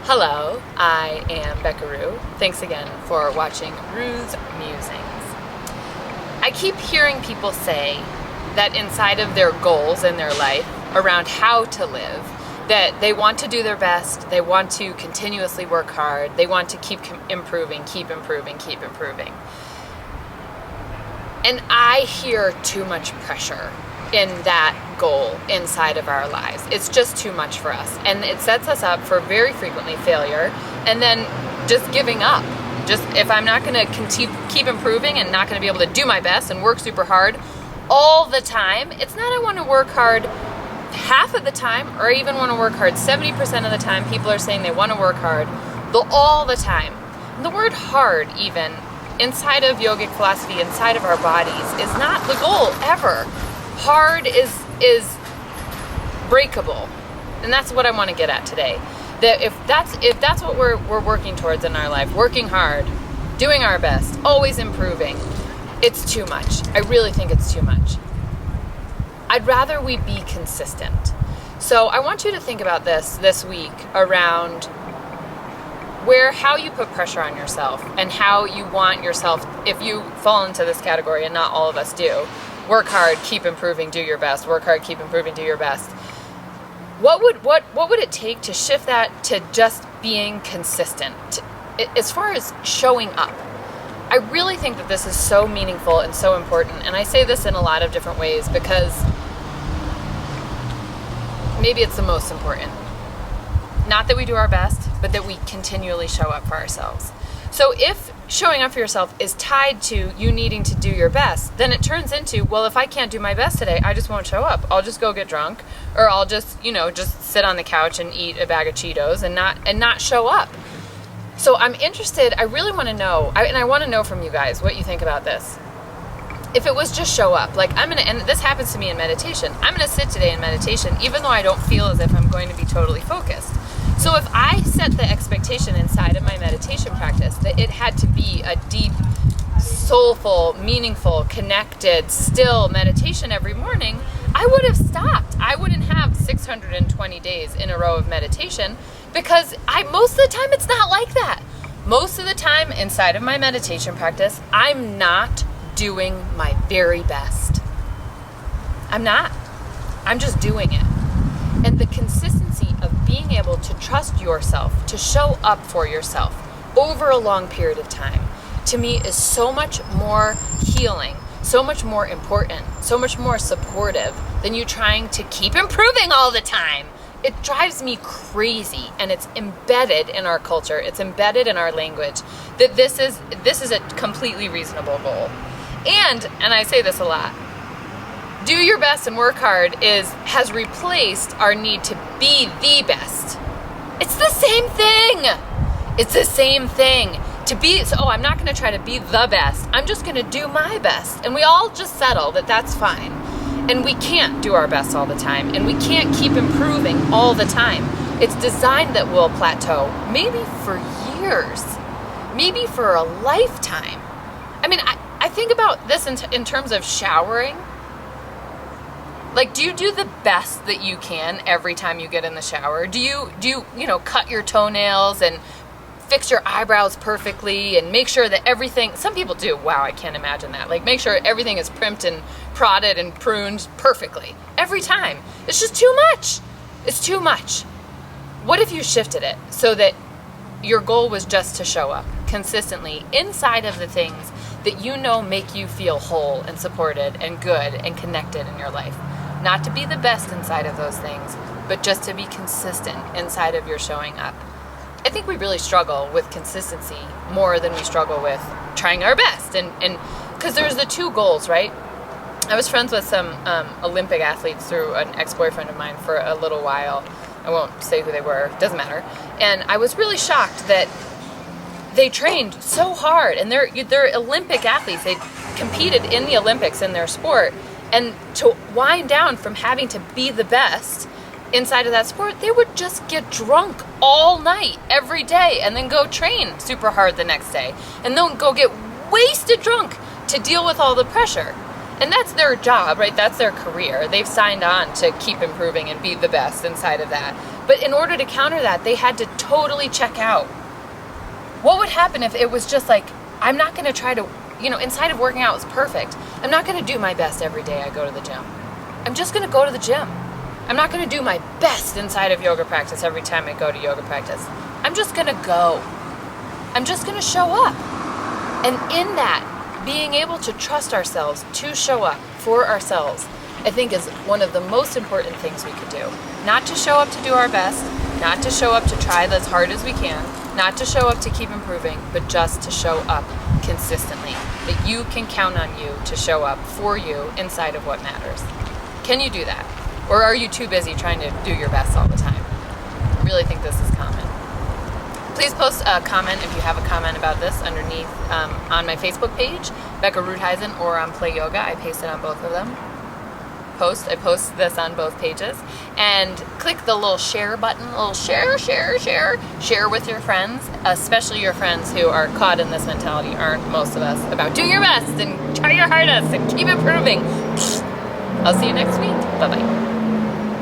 Hello, I am Becca. Thanks again for watching Rue's Musings. I keep hearing people say that inside of their goals in their life around how to live, that they want to do their best, they want to continuously work hard, they want to keep improving. And I hear too much pressure in that goal inside of our lives. It's just too much for us. And it sets us up for very frequently failure and then just giving up. Just if I'm not going to keep improving and not going to be able to do my best and work super hard all the time, it's not I want to work hard half of the time or even want to work hard 70% of the time. People are saying they want to work hard all the time. And the word hard even inside of yogic philosophy, inside of our bodies, is not the goal ever. Hard is breakable, and that's what I want to get at today. That if that's what we're working towards in our life, working hard, doing our best, always improving, it's too much. I really think it's too much. I'd rather we be consistent. So I want you to think about this week around how you put pressure on yourself and how you want yourself, if you fall into this category, and not all of us do, work hard, keep improving, do your best, work hard, keep improving, do your best. What would it take to shift that to just being consistent as far as showing up? I really think that this is so meaningful and so important, and I say this in a lot of different ways because maybe it's the most important. Not that we do our best, but that we continually show up for ourselves. So if showing up for yourself is tied to you needing to do your best, then it turns into, well, if I can't do my best today, I just won't show up. I'll just go get drunk, or I'll just sit on the couch and eat a bag of Cheetos and not show up. So I'm interested, I really want to know, and I want to know from you guys what you think about this. If it was just show up, and this happens to me in meditation, I'm going to sit today in meditation, even though I don't feel as if I'm going to be totally focused. So if I set the expectation inside of my meditation practice that it had to be a deep, soulful, meaningful, connected, still meditation every morning, I would have stopped. I wouldn't have 620 days in a row of meditation because most of the time it's not like that. Most of the time inside of my meditation practice, I'm not doing my very best. I'm not. I'm just doing it. And the consistency of being able to trust yourself, to show up for yourself over a long period of time, to me is so much more healing, so much more important, so much more supportive than you trying to keep improving all the time. It drives me crazy, and it's embedded in our culture, it's embedded in our language, that this is a completely reasonable goal. And I say this a lot, do your best and work hard has replaced our need to be the best. It's the same thing. It's the same thing. I'm not going to try to be the best. I'm just going to do my best. And we all just settle that that's fine. And we can't do our best all the time. And we can't keep improving all the time. It's designed that we'll plateau, maybe for years, maybe for a lifetime. I mean, I think about this in terms of showering. Like, do you do the best that you can every time you get in the shower? Do you cut your toenails and fix your eyebrows perfectly and make sure that everything, some people do, wow, I can't imagine that. Like, make sure everything is primped and prodded and pruned perfectly every time. It's just too much. It's too much. What if you shifted it so that your goal was just to show up consistently inside of the things that make you feel whole and supported and good and connected in your life? Not to be the best inside of those things, but just to be consistent inside of your showing up. I think we really struggle with consistency more than we struggle with trying our best. And because there's the two goals, right? I was friends with some Olympic athletes through an ex-boyfriend of mine for a little while. I won't say who they were, doesn't matter. And I was really shocked that they trained so hard, and they're Olympic athletes. They competed in the Olympics in their sport. And to wind down from having to be the best inside of that sport, they would just get drunk all night, every day, and then go train super hard the next day. And then go get wasted drunk to deal with all the pressure. And that's their job, right? That's their career. They've signed on to keep improving and be the best inside of that. But in order to counter that, they had to totally check out. What would happen if it was just like, I'm not going to try to, inside of working out is perfect. I'm not going to do my best every day I go to the gym. I'm just going to go to the gym. I'm not going to do my best inside of yoga practice every time I go to yoga practice. I'm just going to go. I'm just going to show up. And in that, being able to trust ourselves to show up for ourselves, I think is one of the most important things we could do. Not to show up to do our best, not to show up to try as hard as we can, not to show up to keep improving, but just to show up consistently. That you can count on you to show up for you inside of what matters. Can you do that? Or are you too busy trying to do your best all the time? I really think this is common. Please post a comment if you have a comment about this underneath on my Facebook page, Becca Rutheisen, or on Play Yoga. I paste it on both of them. I post this on both pages. And click the little share button, share with your friends, especially your friends who are caught in this mentality, aren't most of us, about do your best and try your hardest and keep improving. I'll see you next week. Bye-bye.